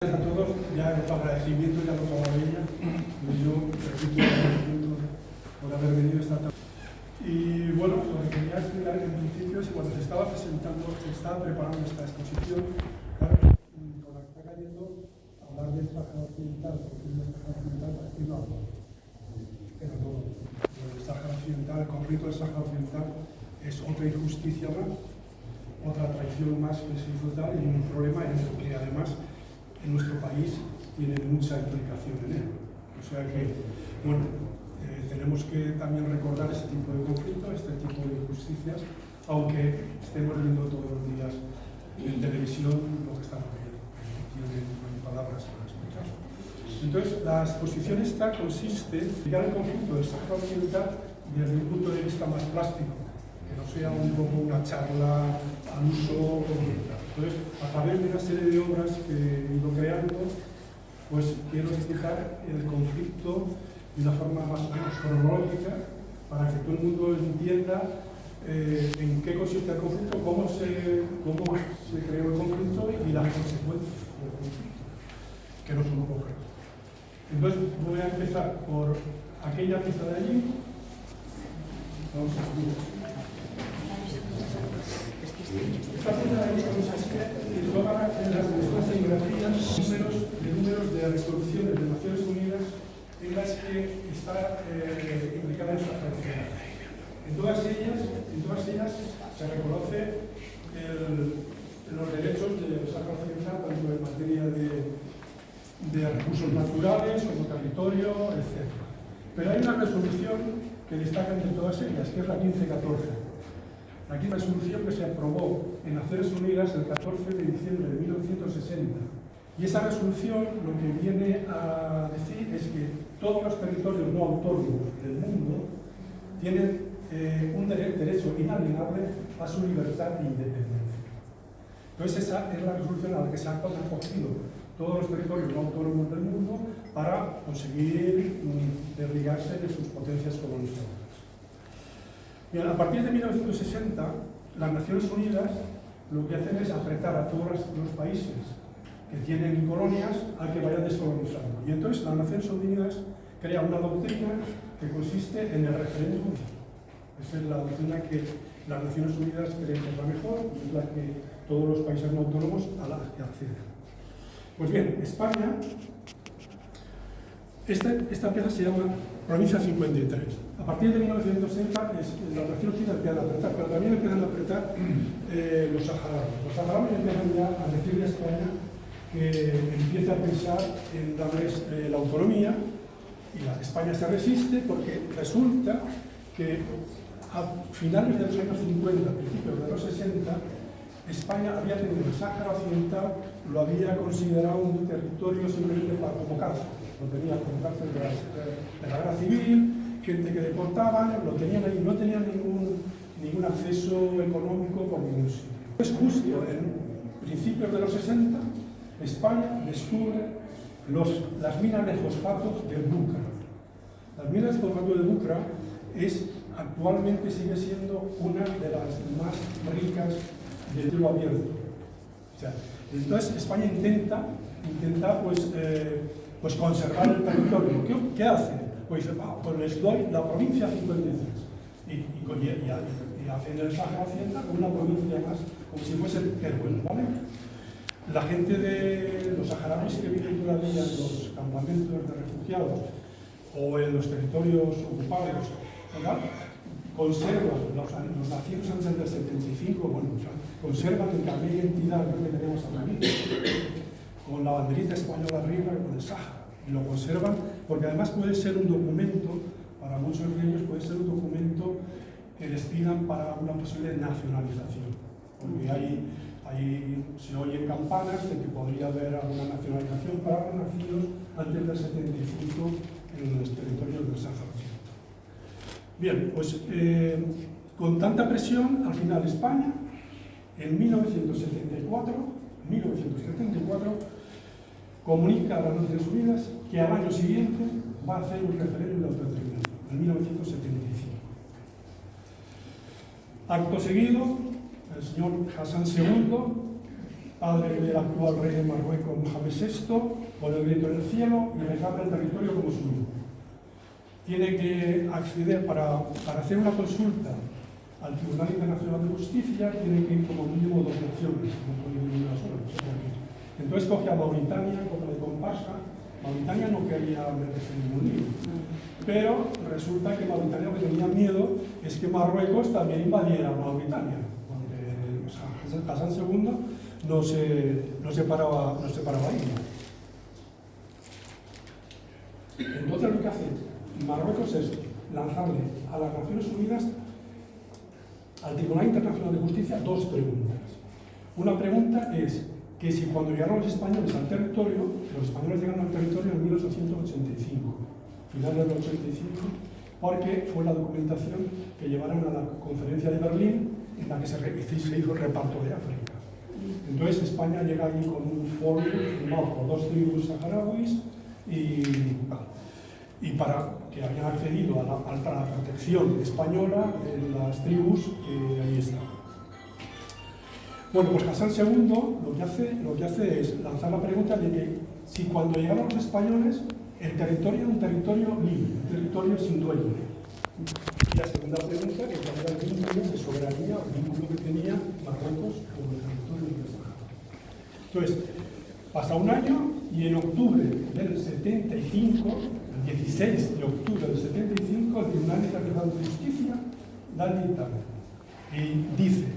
A todos, ya el agradecimiento ya lo pagaba ella, yo repito el agradecimiento por haber venido esta tarde. Y bueno, lo que quería explicar en principio es que cuando se estaba preparando esta exposición, claro, con la que está cayendo, hablar del Sáhara Occidental, porque es el Sáhara Occidental, parecido a todo. Pero todo. El Sáhara Occidental, el conflicto del Sáhara Occidental es otra injusticia más, otra traición más que se hizo tal, y un problema en el que además en nuestro país tiene mucha implicación en él. O sea que, bueno, tenemos que también recordar este tipo de conflictos, este tipo de injusticias, aunque estemos viendo todos los días en televisión lo que estamos viendo. No hay palabras para explicarlo. Entonces, la exposición esta consiste en explicar el conflicto del Sáhara Occidental desde un punto de vista más plástico, que no sea un poco una charla al uso. Entonces, a través de una serie de obras que he ido creando, pues quiero explicar el conflicto de una forma más o menos cronológica, para que todo el mundo entienda en qué consiste el conflicto, cómo se creó el conflicto y las consecuencias del conflicto, que no son pocas. Entonces, voy a empezar por aquella pieza de allí. Vamos a ver. Esta pieza de allí consiste en todas las escenografías, números de resoluciones de Naciones Unidas en las que está implicada esta acción. En todas ellas se reconoce los derechos del Sáhara Occidental, tanto en materia de recursos naturales como territorio, etc. Pero hay una resolución que destaca entre todas ellas, que es la 1514. Aquí una resolución que se aprobó en Naciones Unidas el 14 de diciembre de 1960. Y esa resolución lo que viene a decir es que todos los territorios no autónomos del mundo tienen un derecho inalienable a su libertad e independencia. Entonces esa es la resolución a la que se han acogido todos los territorios no autónomos del mundo para conseguir desligarse de sus potencias colonizadoras. Bien, a partir de 1960, las Naciones Unidas lo que hacen es apretar a todos los países que tienen colonias a que vayan descolonizando. Y entonces las Naciones Unidas crean una doctrina que consiste en el referéndum. Esa es la doctrina que las Naciones Unidas creen que es la mejor y es la que todos los países no autónomos a la que acceden. Pues bien, España, esta pieza se llama Provincia 53. A partir de 1960 las Naciones Unidas empiezan a apretar, pero también empiezan a apretar los saharauis. Los saharauis empiezan ya a decirle a España que empiece a pensar en darles la autonomía, y España se resiste porque resulta que a finales de los años 50, principios de los 60, España había tenido el Sáhara Occidental, lo había considerado un territorio simplemente como cárcel. Lo tenía como cárcel de la guerra civil, gente que deportaban, lo tenían ahí, no tenían ningún acceso económico por ningún sitio. Pues justo en principios de los 60, España descubre las minas de fosfatos de Bucra. Las minas de fosfato de Bucra actualmente sigue siendo una de las más ricas del cielo abierto. O sea, entonces España intenta pues conservar el territorio. ¿Qué hace? Pues les doy la provincia 53 y hacen el Sáhara Occidental como una provincia más, como si fuese Teruel, ¿vale? La gente de los saharauis que viven todavía en los campamentos de refugiados o en los territorios ocupados, ¿verdad?, conservan, los nacidos antes del 75, bueno, conservan el carnet de identidad que tenemos ahora mismo, con la banderita española arriba y con el Sáhara. Y lo conservan porque además puede ser un documento, para muchos de ellos puede ser un documento que les pidan para una posible nacionalización. Porque ahí se oyen campanas de que podría haber alguna nacionalización para los nacidos antes del 75 en los territorios del Sáhara Occidental. Bien, pues con tanta presión, al final España, en 1974, comunica a las Naciones Unidas que al año siguiente va a hacer un referéndum de autodeterminación, en 1975. Acto seguido, el señor Hassan II padre del actual rey de Marruecos, Mohamed VI, pone el grito en el cielo y reclama el territorio como suyo. Tiene que acceder para hacer una consulta al Tribunal Internacional de Justicia, tiene que ir como mínimo 2 naciones, no puede ir una sola. Entonces coge a Mauritania como de compasa. Mauritania no quería meterse en ningún lío, pero resulta que Mauritania lo que tenía miedo es que Marruecos también invadiera Mauritania, porque Hassan II no se paraba ahí. Entonces lo que hace Marruecos es lanzarle a las Naciones Unidas, al Tribunal Internacional de Justicia, 2 preguntas. Una pregunta es que si cuando llegaron los españoles al territorio, los españoles llegaron al territorio en 1885, finales del 85, porque fue la documentación que llevaron a la conferencia de Berlín en la que se hizo el reparto de África. Entonces España llega allí con un foro firmado por 2 tribus saharauis y para que habían accedido a la protección española de las tribus que ahí estaban. Bueno, pues Hassan II lo que hace es lanzar la pregunta de que si cuando llegaron los españoles el territorio era un territorio libre, un territorio sin dueño. Y la segunda pregunta, que cuál era el vínculo de soberanía, el vínculo que tenía Marruecos con el territorio de Sahara. Entonces, pasa un año y en octubre del 75, el 16 de octubre del 75, el Tribunal Internacional de Justicia da el dictamen y dice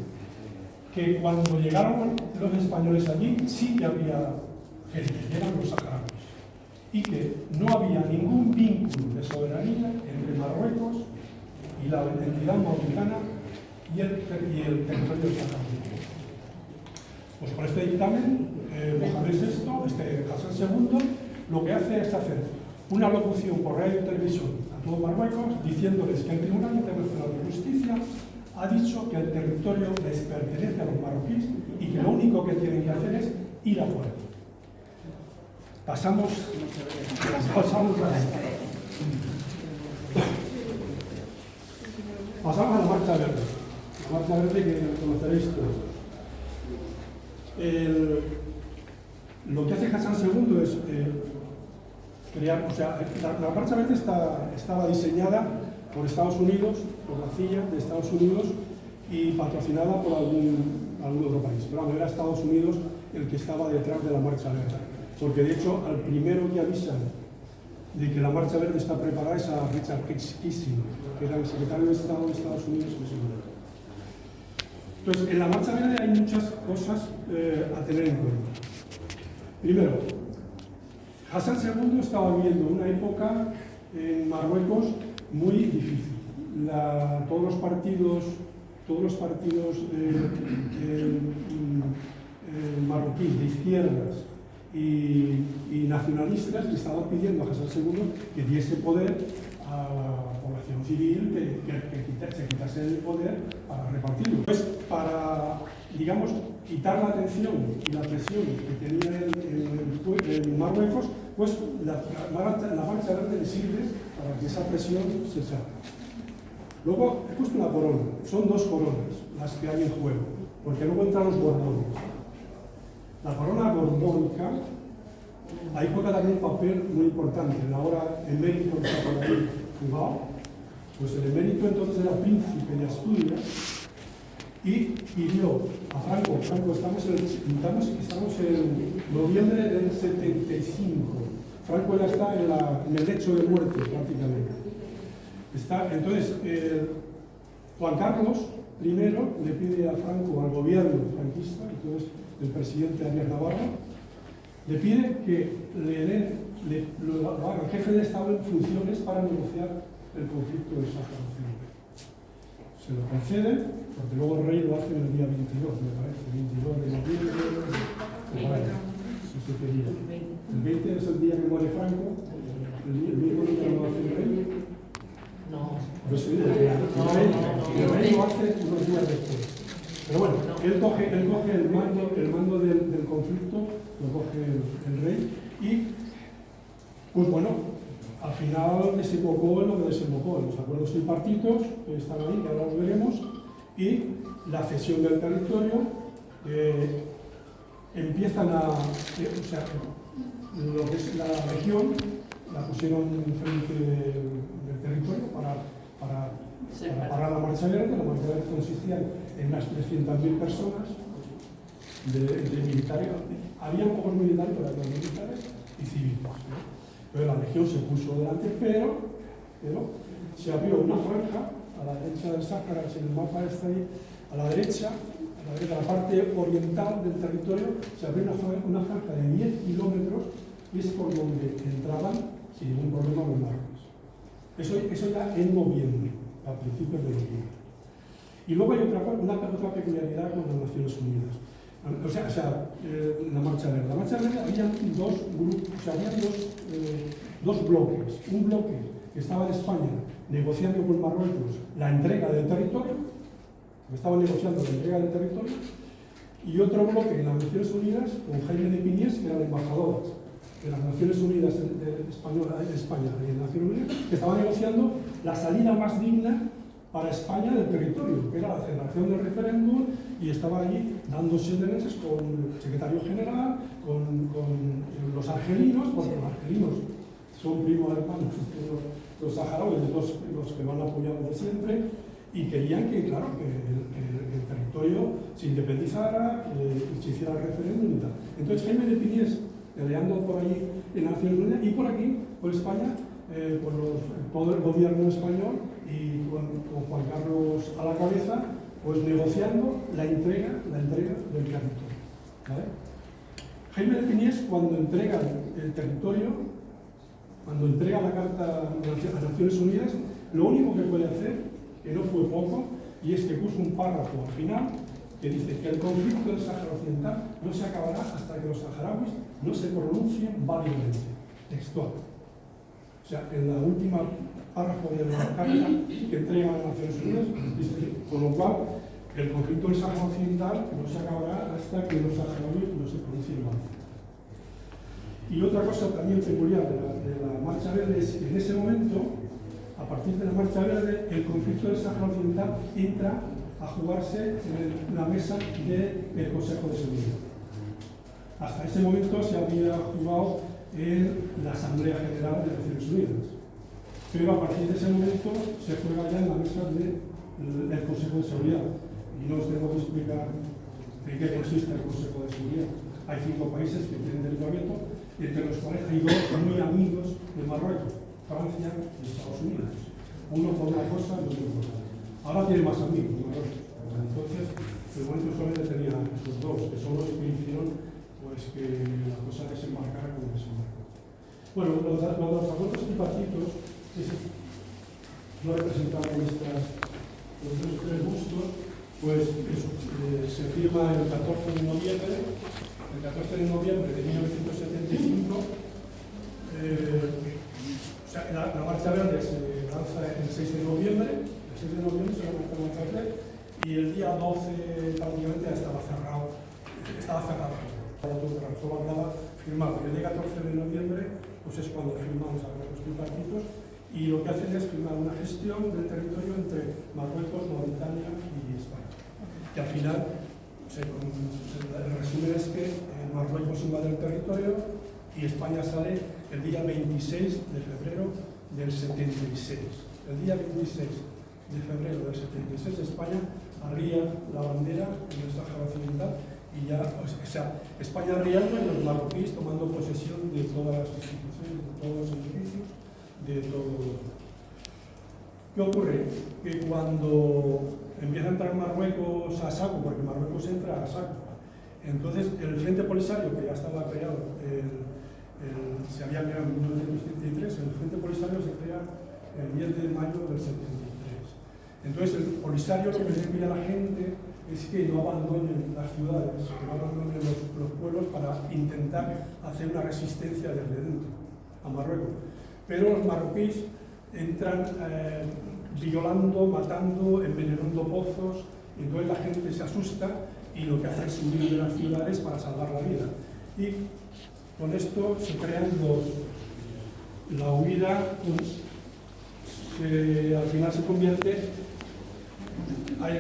que cuando llegaron los españoles allí sí que había gente, que eran los saharauis, y que no había ningún vínculo de soberanía entre Marruecos y la entidad mauritana y el territorio saharaui. Pues con este dictamen, Mohamed VI, Hassan II, lo que hace es hacer una locución por radio y televisión a todo Marruecos diciéndoles que el Tribunal Internacional de Justicia ha dicho que el territorio les pertenece a los marroquíes y que lo único que tienen que hacer es ir afuera. Pasamos a la Marcha Verde. La Marcha Verde que conoceréis todos. Lo que hace Hassan II es crear, o sea, la Marcha Verde estaba diseñada por Estados Unidos, por la CIA de Estados Unidos y patrocinada por algún otro país. Pero bueno, era Estados Unidos el que estaba detrás de la Marcha Verde. Porque de hecho, al primero que avisan de que la Marcha Verde está preparada es a Richard Kissinger, que era el secretario de Estado de Estados Unidos en ese momento. Entonces, en la Marcha Verde hay muchas cosas a tener en cuenta. Primero, Hassan II estaba viviendo una época en Marruecos muy difícil. Todos los partidos marroquíes de izquierdas y nacionalistas le estaban pidiendo a Hassan II que diese poder a la población civil, que se quitase el poder para repartirlo. Pues para, digamos, quitar la atención y la presión que tenía en Marruecos, pues la Marcha Verde le sirve para que esa presión se salga. Luego he puesto una corona, son 2 coronas las que hay en juego, porque luego entran los borbones. La corona borbónica, ahí juega también un papel muy importante. Ahora emérito que está por ahí jugado, pues el emérito entonces era príncipe de Asturias y pidió a Franco, estamos en noviembre del 75, Franco ya está en el lecho de muerte prácticamente. Entonces, Juan Carlos I le pide a Franco, al gobierno franquista, entonces el presidente Arias Navarro, le pide que lo haga jefe de Estado en funciones para negociar el conflicto de Sáhara Occidental. Se lo concede, porque luego el rey lo hace en el día 22, me parece, 22 de noviembre, el 20 es el día que muere Franco, el mismo día lo hace el rey. No. Pues el rey lo hace unos días después. Pero bueno, él coge el mando del conflicto, lo coge el rey y, pues bueno, al final desembocó en lo que desembocó, en los acuerdos tripartitos que están ahí, que ahora los veremos, y la cesión del territorio empiezan o sea, lo que es la región la pusieron frente del territorio para parar la marcha verde. La marcha verde consistía en unas 300.000 personas de militares. Había pocos militares, pero había militares y civiles, ¿no? Pero la región se puso delante, pero se abrió una franja a la derecha del Sáhara, si el mapa está ahí, a la derecha, la parte oriental del territorio, se abrió una franja de 10 kilómetros y es por donde entraban sin ningún problema los Marruecos. Eso ya en noviembre, a principios de noviembre. Y luego hay otra peculiaridad con las Naciones Unidas. O sea, la marcha verde. La marcha verde había dos grupos, o sea, había dos bloques. Un bloque que estaba en España negociando con Marruecos la entrega del territorio, y otro bloque en las Naciones Unidas con Jaime de Piñés, que era el embajador de las Naciones Unidas de España y en Naciones Unidas, que estaba negociando la salida más digna para España del territorio, que era la celebración del referéndum, y estaba allí dándose de leches con el secretario general, con los argelinos, porque los argelinos son primos hermanos de los saharauis, los que lo han apoyado de siempre, y querían que, claro, que el territorio se independizara, que se hiciera el referéndum y tal. Entonces Jaime de Piñés, peleando por allí en Naciones Unidas, y por aquí, por España, con todo el gobierno español y con Juan Carlos a la cabeza, pues negociando la entrega del territorio, ¿vale? Jaime de Piñés, cuando entrega el territorio, cuando entrega la carta a Naciones Unidas, lo único que puede hacer, que no fue poco, y es que puso un párrafo al final que dice que el conflicto del Sáhara Occidental no se acabará hasta que los saharauis no se pronuncien válidamente, textual. O sea, en la última párrafo de la carta que entrega a las Naciones Unidas, dice, con lo cual, el conflicto del Sáhara Occidental no se acabará hasta que los saharauis no se pronuncien válidamente. Y otra cosa también peculiar de la Marcha Verde es que en ese momento, a partir de la Marcha Verde, el conflicto del Sáhara Occidental entra a jugarse en la mesa del Consejo de Seguridad. Hasta ese momento se había jugado en la Asamblea General de Naciones Unidas, pero a partir de ese momento se juega ya en la mesa del Consejo de Seguridad. Y no os tengo que explicar en qué consiste el Consejo de Seguridad. Hay 5 países que tienen derecho a veto, entre los cuales hay 2 muy amigos de Marruecos, Francia y Estados Unidos. Uno por una cosa y otro por otra. Ahora tiene más amigos, Marruecos. Entonces, de momento solamente tenía esos 2, que son los que hicieron pues, que la cosa desembarcara como desembarcó. Bueno, los acuerdos tripartitos no representaban los 3 bustos, pues eso, se firma el 14 de noviembre. El 14 de noviembre de 1975, o sea, la Marcha Verde se lanza el 6 de noviembre, se lanza la Marcha Verde, y el día 12 prácticamente ya estaba cerrado, solo andaba firmado. Y el día 14 de noviembre pues es cuando firman los acuerdos tripartitos, y lo que hacen es firmar una gestión del territorio entre Marruecos, Mauritania y España, que al final el resumen es que Marruecos invade el territorio y España sale el día 26 de febrero del 76. El día 26 de febrero del 76 España arría la bandera en el Sáhara Occidental y ya, o sea, España arriando y los marroquíes tomando posesión de todas las instituciones, de todos los edificios, de todo. ¿Qué ocurre? Que cuando empieza a entrar Marruecos a saco, porque Marruecos entra a saco, entonces el Frente Polisario, que ya estaba creado, se había creado en 1973, el Frente Polisario se crea el 10 de mayo del 73. Entonces el Polisario lo que le pide a la gente es que no abandonen las ciudades, que no abandonen los pueblos para intentar hacer una resistencia desde dentro a Marruecos. Pero los marroquíes entran violando, matando, envenenando pozos, y entonces la gente se asusta y lo que hace es huir de las ciudades para salvar la vida. Y con esto se crean la huida, al final se convierte,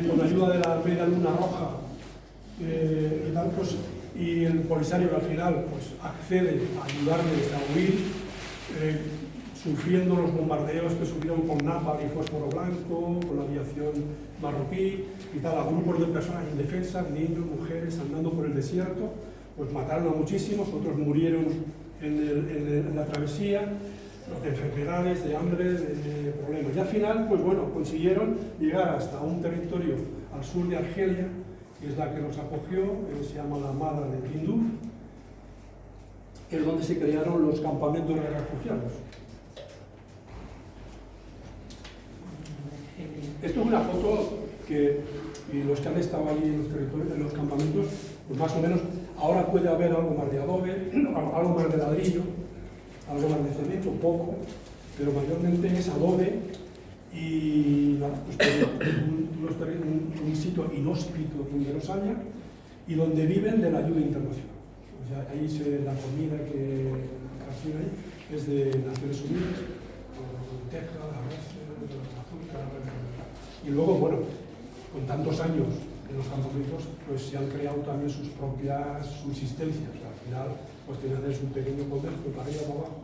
con la ayuda de la media luna roja y tal, pues y el Polisario que al final pues, accede a ayudarles a huir, sufriendo los bombardeos que sufrieron con napalm y fósforo blanco, con la aviación marroquí y tal, a grupos de personas indefensas, niños, mujeres, andando por el desierto, pues mataron a muchísimos, otros murieron en la travesía, de enfermedades, de hambre, de problemas. Y al final, pues bueno, consiguieron llegar hasta un territorio al sur de Argelia, que es la que los acogió, se llama la Mada de Tinduf, que es donde se crearon los campamentos de refugiados. Esto es una foto que y los que han estado allí en los territorios, en los campamentos, pues más o menos, ahora puede haber algo más de adobe, algo más de ladrillo, algo más de cemento, poco, pero mayormente es adobe y pues, un sitio inhóspito donde los haya y donde viven de la ayuda internacional. O sea, ahí la comida que reciben ahí es de Naciones Unidas, Texas, azúcar, y luego, bueno, con tantos años en los campamentos, pues se han creado también sus propias subsistencias. O sea, al final, pues tienen que hacer un pequeño comercio para arriba para abajo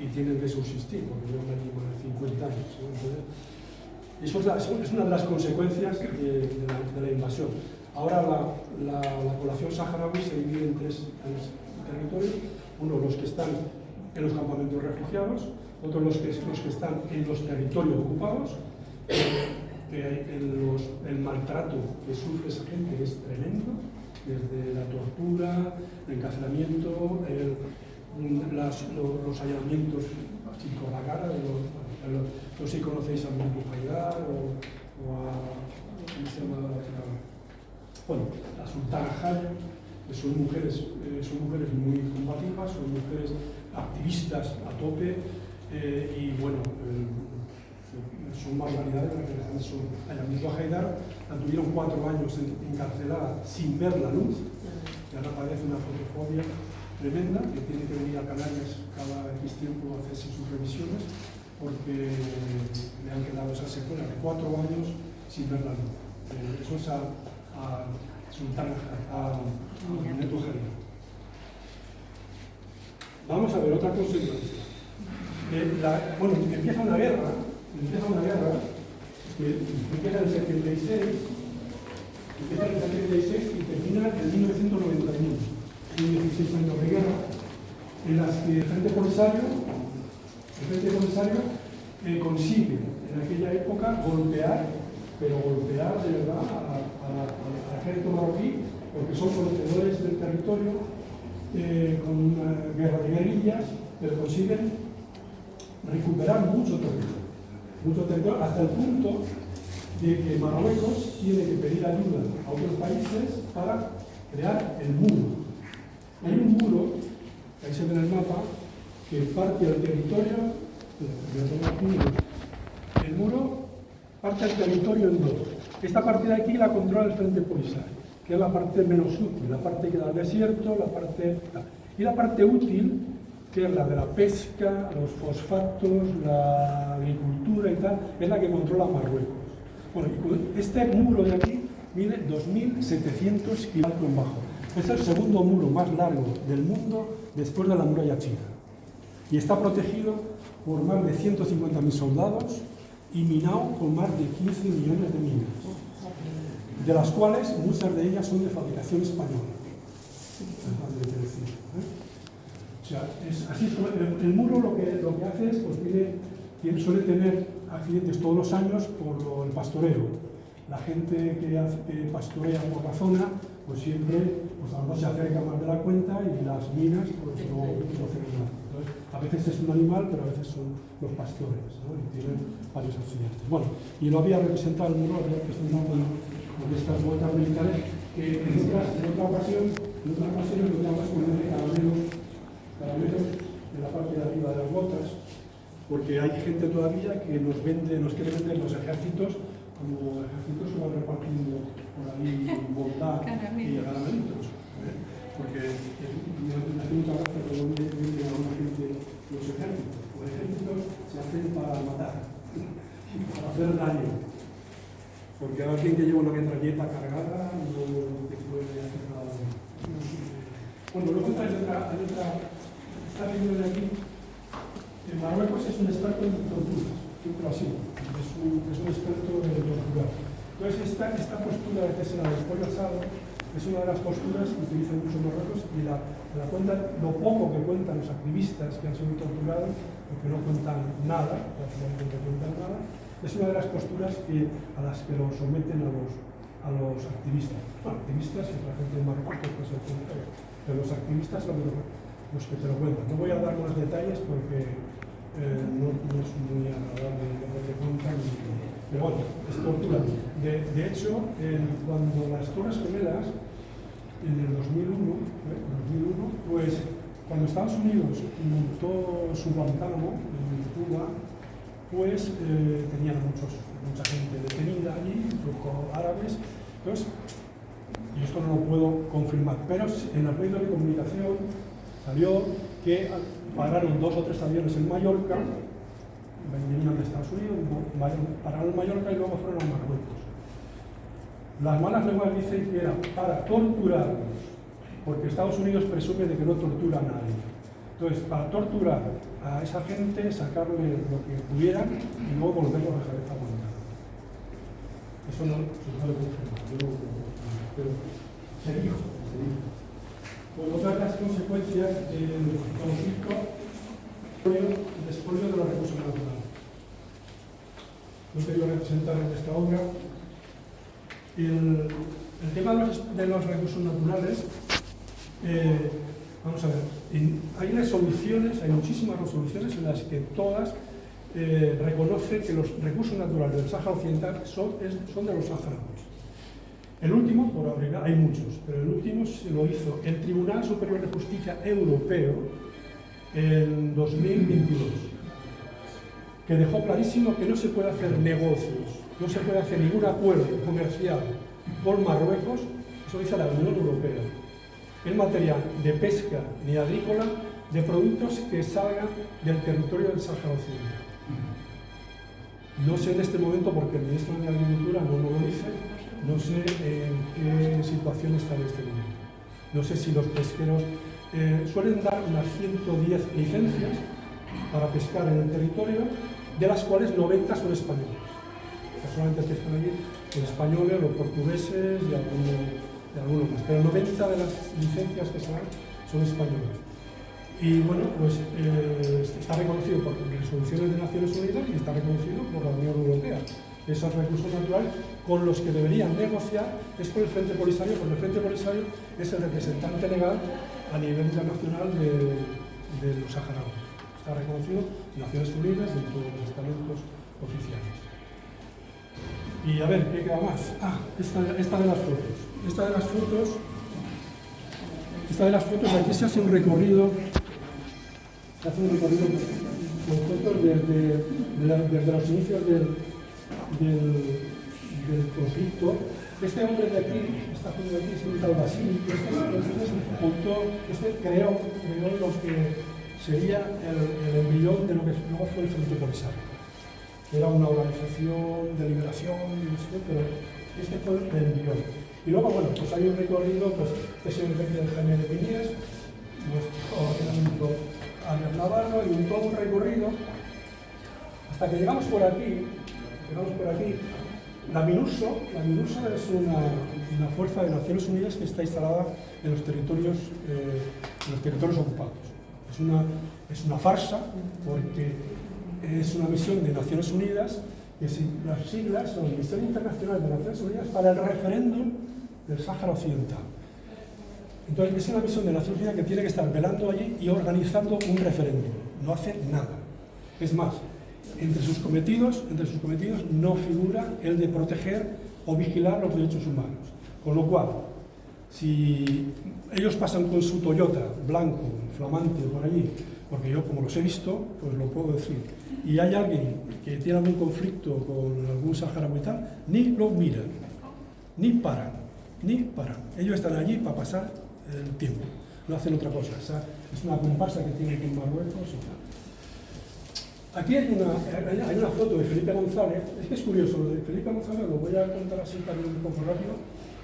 y tienen que subsistir, porque llevan allí más de 50 años. ¿No? Entonces, eso es una de las consecuencias de la invasión. Ahora la población saharaui se divide en tres territorios. Uno, los que están en los campamentos refugiados, otros los que están en los territorios ocupados. El maltrato que sufre esa gente es tremendo, desde la tortura, el encarcelamiento, los allanamientos así con la cara, no sé si conocéis a Mundu Haidar o a, ¿cómo se llama? Bueno, la Sultana Jaya, que son mujeres muy combativas, son mujeres activistas a tope y bueno, son barbaridades las que son. A Mundu Haidar la tuvieron 4 años encarcelada sin ver la luz, y ahora padece una fotofobia tremenda, que tiene que venir a Canarias cada X tiempo a hacerse sus revisiones, porque le han quedado esas secuelas de 4 años sin ver la luz. Eso es a Sultana, a Mundu Haidar. Vamos a ver otra consecuencia. Bueno, empieza una guerra, que empieza en el 76, y termina en 1991. Hay 16 años de guerra, en las que el Frente Polisario consigue en aquella época golpear de verdad al ejército marroquí, porque son conocedores del territorio, con una guerra de guerrillas, pero consiguen recuperar mucho territorio, hasta el punto de que Marruecos tiene que pedir ayuda a otros países para crear el muro. Hay un muro, ahí se ve en el mapa, que parte el territorio, el muro parte el territorio en dos. Esta parte de aquí la controla el Frente Polisario, que es la parte menos útil, la parte que da al desierto, y la parte útil, que es la de la pesca, los fosfatos, la agricultura y tal, es la que controla Marruecos. Bueno, y este muro de aquí mide 2.700 kilómetros bajo. Es el segundo muro más largo del mundo después de la muralla china. Y está protegido por más de 150.000 soldados y minado con más de 15 millones de minas, de las cuales muchas de ellas son de fabricación española. O sea, así el muro lo que hace es, pues suele tener accidentes todos los años por el pastoreo. La gente que pastorea por la zona, pues siempre, pues a lo mejor se acerca más de la cuenta y las minas, pues no hacen nada. Entonces, a veces es un animal, pero a veces son los pastores, ¿no? Y tienen varios accidentes. Bueno, y lo había representado el muro, había presentado con estas botas militares, que en otra ocasión lo que llamamos ponerle caramelos en la parte de arriba de las botas, porque hay gente todavía que nos quiere vender los ejércitos como ejércitos que van repartiendo por ahí bondad y caramelitos, porque me hace mucha gracia que no venden a una gente los ejércitos. Los ejércitos se hacen para matar, para hacer daño, porque alguien que lleva una metralleta cargada no te puede hacer nada. venido de aquí, en Marruecos es un experto en torturas, siempre así, es un experto en torturar. Entonces esta postura que es la del pollo asado es una de las posturas que utilizan mucho en Marruecos y la cuentan, lo poco que cuentan los activistas que han sido torturados, porque no cuentan nada, prácticamente no cuentan nada, es una de las posturas a las que los someten a los activistas. Bueno, activistas y la gente de Marruecos pues el contrario, pero los activistas son los que te lo cuentan. No voy a dar más detalles porque no es muy agradable lo que te cuentan, pero bueno, es tortura. De hecho, cuando las Torres Gemelas, en el 2001, pues cuando Estados Unidos montó su Guantánamo en Cuba, pues tenían mucha gente detenida allí, turco árabes. Entonces, y esto no lo puedo confirmar, pero en los medios de comunicación salió que pararon 2 o 3 aviones en Mallorca, venían de Estados Unidos, pararon en Mallorca y luego fueron a Marruecos. Las malas lenguas dicen que era para torturarlos, porque Estados Unidos presume de que no tortura a nadie. Entonces, para torturar a esa gente, sacarle lo que pudieran y luego volverlos a dejar aguantar. Eso no se puede confirmar, yo no lo puedo confirmar, pero se dijo. Con otras de las consecuencias del conflicto, el expolio de los recursos naturales. No te quiero representar en esta obra. El tema de los recursos naturales, vamos a ver, hay resoluciones, hay muchísimas resoluciones en las que todas reconocen que los recursos naturales del Sáhara Occidental son de los saharauis. El último, por abrir, hay muchos, pero el último se lo hizo el Tribunal Superior de Justicia Europeo en 2022, que dejó clarísimo que no se puede hacer negocios, no se puede hacer ningún acuerdo comercial con Marruecos, eso dice la Unión Europea, en materia de pesca ni agrícola de productos que salgan del territorio del Sáhara Occidental. No sé en este momento, porque el ministro de Agricultura no lo dice, no sé en qué situación está en este momento. No sé si los pesqueros suelen dar unas 110 licencias para pescar en el territorio, de las cuales 90 son españoles. O sea, solamente pescan allí los españoles, los portugueses y algunos más. Pero 90 de las licencias que se dan son españoles. Y bueno, pues está reconocido por resoluciones de Naciones Unidas y está reconocido por la Unión Europea. Esos recursos naturales con los que deberían negociar es con el Frente Polisario, porque el Frente Polisario es el representante legal a nivel internacional de los saharauis. Está reconocido en Naciones Unidas y en todos los estamentos oficiales. Y a ver, ¿qué queda más? Esta de las fotos. Esta de las fotos, aquí se hace un recorrido. Se hace un recorrido con fotos desde los inicios del conflicto. Este hombre de aquí, esta foto de aquí, es un tal Basili, este creó lo que sería el embrión de lo que luego fue el Frente Polisario. Era una organización de liberación, no sé, pero este fue el embrión. Y luego, bueno, pues hay un recorrido, pues, es el de Jaime de Piñés, nuestro ordenamiento Albert Navarro, y todo un recorrido hasta que llegamos por aquí. La MINURSO es una fuerza de Naciones Unidas que está instalada en los territorios ocupados. Es una farsa porque es una misión de Naciones Unidas que las siglas son el Ministerio Internacional de Naciones Unidas para el referéndum del Sáhara Occidental. Entonces es una misión de Naciones Unidas que tiene que estar velando allí y organizando un referéndum. No hace nada. Es más, entre sus cometidos no figura el de proteger o vigilar los derechos humanos. Con lo cual, si ellos pasan con su Toyota blanco, flamante por allí, porque yo como los he visto, pues lo puedo decir, y hay alguien que tiene algún conflicto con algún saharaui y tal, ni lo miran, ni paran. Ellos están allí para pasar el tiempo, no hacen otra cosa. O sea, es una comparsa que tiene aquí en Marruecos y tal. Aquí hay una foto de Felipe González. Es que es curioso, lo de Felipe González lo voy a contar así para ir un poco rápido.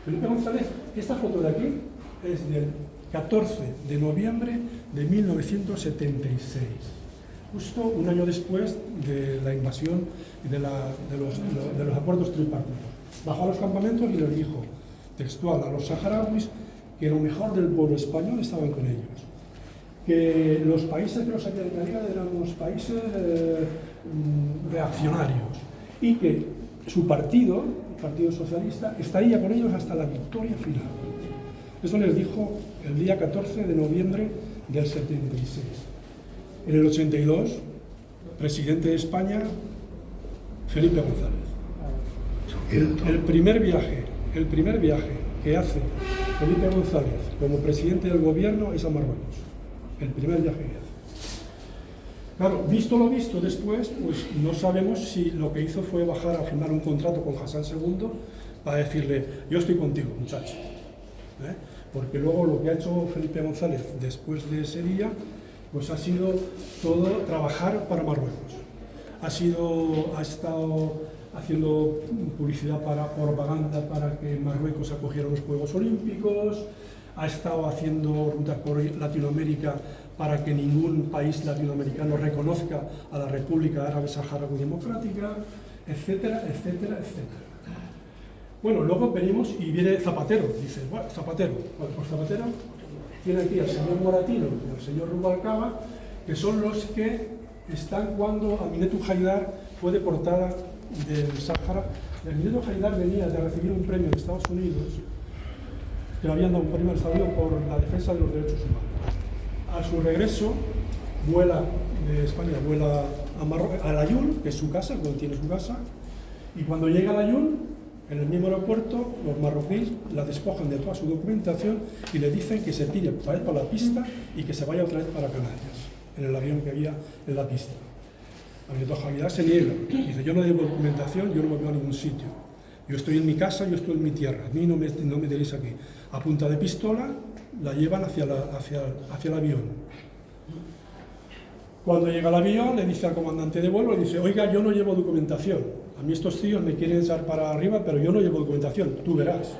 Felipe González, esta foto de aquí es del 14 de noviembre de 1976, justo un año después de la invasión y de los acuerdos tripartitos. Bajó a los campamentos y les dijo, textual, a los saharauis, que lo mejor del pueblo español estaban con ellos, que los países que los ayudarían eran unos países reaccionarios y que su partido, el Partido Socialista, estaría con ellos hasta la victoria final. Eso les dijo el día 14 de noviembre del 76. En el 82, presidente de España, Felipe González. El primer viaje que hace Felipe González como presidente del gobierno es a Marruecos. El primer viaje que hace. Claro, visto lo visto después, pues no sabemos si lo que hizo fue bajar a firmar un contrato con Hassan II para decirle, yo estoy contigo, muchacho. Porque luego lo que ha hecho Felipe González después de ese día, pues ha sido todo trabajar para Marruecos. Ha estado haciendo publicidad propaganda para que Marruecos acogiera los Juegos Olímpicos, ha estado haciendo rutas por Latinoamérica para que ningún país latinoamericano reconozca a la República Árabe Saharaui Democrática, etcétera, etcétera, etcétera. Bueno, luego venimos y viene Zapatero, dice, bueno, Zapatero, pues Zapatero tiene aquí al señor Moratino y al señor Rubalcaba, que son los que están cuando Aminatu Haidar fue deportada del Sáhara. Aminatu Haidar venía de recibir un premio de Estados Unidos, que le habían dado un premio de Estados Unidos por la defensa de los derechos humanos. A su regreso, vuela de España, vuela a Layún, que es su casa, donde tiene su casa, y cuando llega a Layún, en el mismo aeropuerto, los marroquíes la despojan de toda su documentación y le dicen que se tire otra vez para la pista y que se vaya otra vez para Canarias, en el avión que había en la pista. Aminatu Haidar se niega, dice, yo no llevo documentación, yo no me voy a ningún sitio. Yo estoy en mi casa, yo estoy en mi tierra, a mí no me tenéis aquí. A punta de pistola la llevan hacia el avión. Cuando llega al avión, le dice al comandante de vuelo, le dice, oiga, yo no llevo documentación. A mí estos tíos me quieren echar para arriba, pero yo no llevo documentación, tú verás.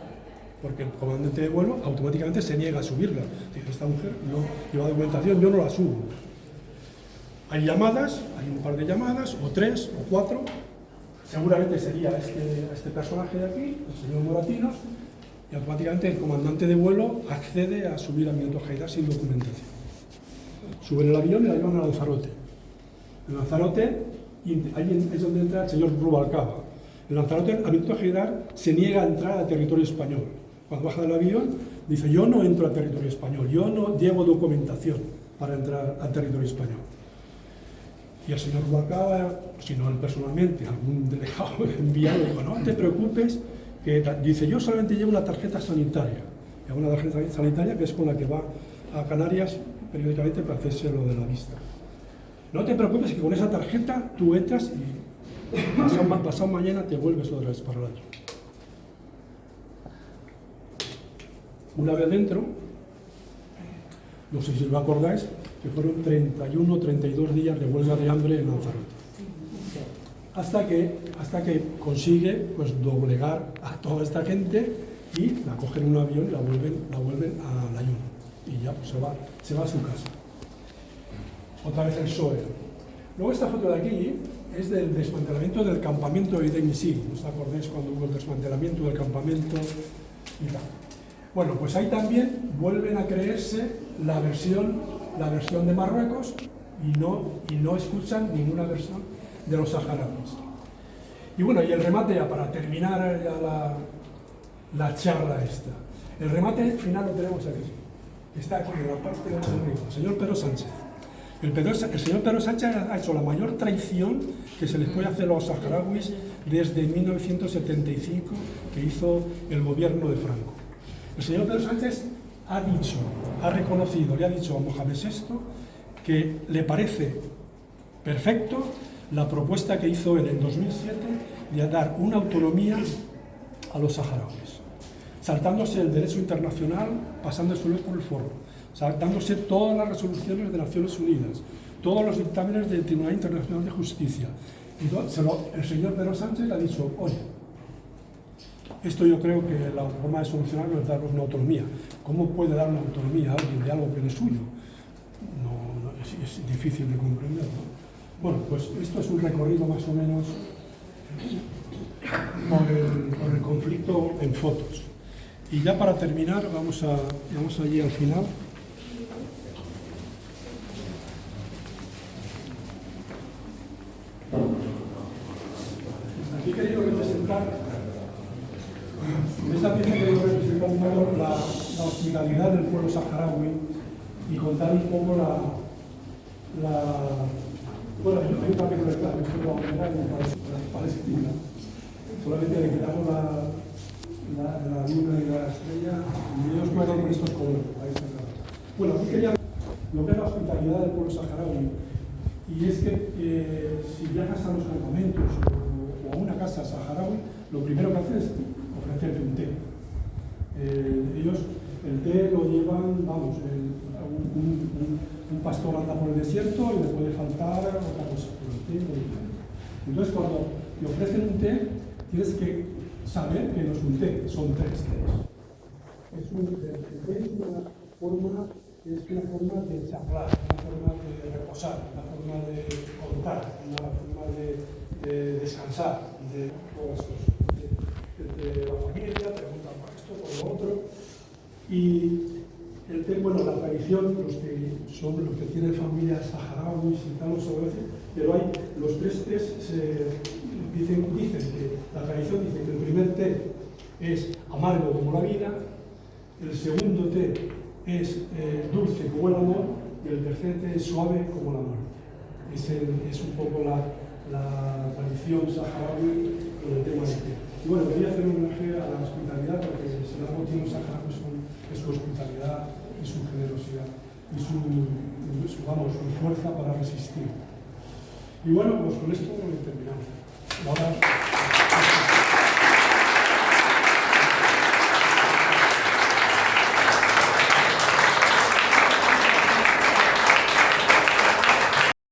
Porque el comandante de vuelo automáticamente se niega a subirla. Dice, esta mujer no lleva documentación, yo no la subo. Hay llamadas, hay un par de llamadas, o 3 o 4. Seguramente sería este personaje de aquí, el señor Moratino, y automáticamente el comandante de vuelo accede a subir a Aminatu Haidar sin documentación. Suben el avión y la llevan a Lanzarote. En Lanzarote, ahí es donde entra el señor Rubalcaba. En Lanzarote, Aminatu Haidar se niega a entrar al territorio español. Cuando baja del avión, dice, yo no entro al territorio español, yo no llevo documentación para entrar al territorio español. Y el señor Rubalcaba, si no él personalmente, algún delegado enviado, dijo, no te preocupes, que dice, yo solamente llevo una tarjeta sanitaria. Y una tarjeta sanitaria que es con la que va a Canarias periódicamente para hacerse lo de la vista. No te preocupes que con esa tarjeta tú entras y pasado mañana te vuelves otra vez para el año. Una vez dentro, no sé si lo acordáis, que fueron 31 o 32 días de huelga de hambre en Lanzarote. Hasta que consigue pues, doblegar a toda esta gente y la cogen en un avión y la vuelven a Layún. Y ya pues, se va a su casa. Otra vez el PSOE. Luego esta foto de aquí es del desmantelamiento del campamento de Denisí. ¿No os acordáis cuando hubo el desmantelamiento del campamento y tal? Bueno, pues ahí también vuelven a creerse la versión de Marruecos y no escuchan ninguna versión de los saharauis. Y bueno, y el remate ya para terminar ya la charla esta. El remate final lo tenemos aquí. Está aquí en la parte de arriba. El señor Pedro Sánchez. El señor Pedro Sánchez ha hecho la mayor traición que se les puede hacer a los saharauis desde 1975 que hizo el gobierno de Franco. El señor Pedro Sánchez ha reconocido, le ha dicho a Mohamed VI que le parece perfecto la propuesta que hizo él en 2007 de dar una autonomía a los saharauis, saltándose el derecho internacional, pasándoselo por el foro, saltándose todas las resoluciones de Naciones Unidas, todos los dictámenes del Tribunal Internacional de Justicia. Y el señor Pedro Sánchez le ha dicho, oye, esto yo creo que la forma de solucionarlo es darnos una autonomía. ¿Cómo puede dar una autonomía a alguien de algo que no es suyo? es difícil de comprender, ¿no? Bueno, pues esto es un recorrido más o menos por el conflicto en fotos. Y ya para terminar, vamos allí al final. Aquí he querido representar, en esta pieza he querido representar un poco la hospitalidad del pueblo saharaui y contar un poco bueno, hay un capítulo de claro, esto lo vamos a ver en Palestina. Solamente le quitamos la luna y la estrella y ellos juegan con estos colores. Bueno, aquí quería lo que es la hospitalidad del pueblo saharaui. Y es que si viajas a los campamentos o a una casa saharaui, lo primero que hacen es ofrecerte un té. Ellos el té lo llevan, vamos, un pastor anda por el desierto y le puede faltar otra cosa, pero el té lo llevan. Entonces, cuando te ofrecen un té, tienes que saber que no es un té, son 3 tés. El té es una forma de charlar, una forma de reposar, una forma de contar, una forma de descansar, de todas las cosas. De la familia, preguntan por esto, por lo otro. Y el té, bueno, la tradición, los que tienen familias saharauis y tal, los obedecen, pero hay los 3 tés, dicen que la tradición dice que el primer té es amargo como la vida, el segundo té es dulce como el amor y el tercer té es suave como la muerte. Es un poco la tradición saharaui con el tema del té. Y bueno, quería hacer un homenaje a la hospitalidad porque si algo tiene los saharauis es su hospitalidad y su generosidad y su fuerza para resistir. Y bueno, pues con esto terminamos. Ahora,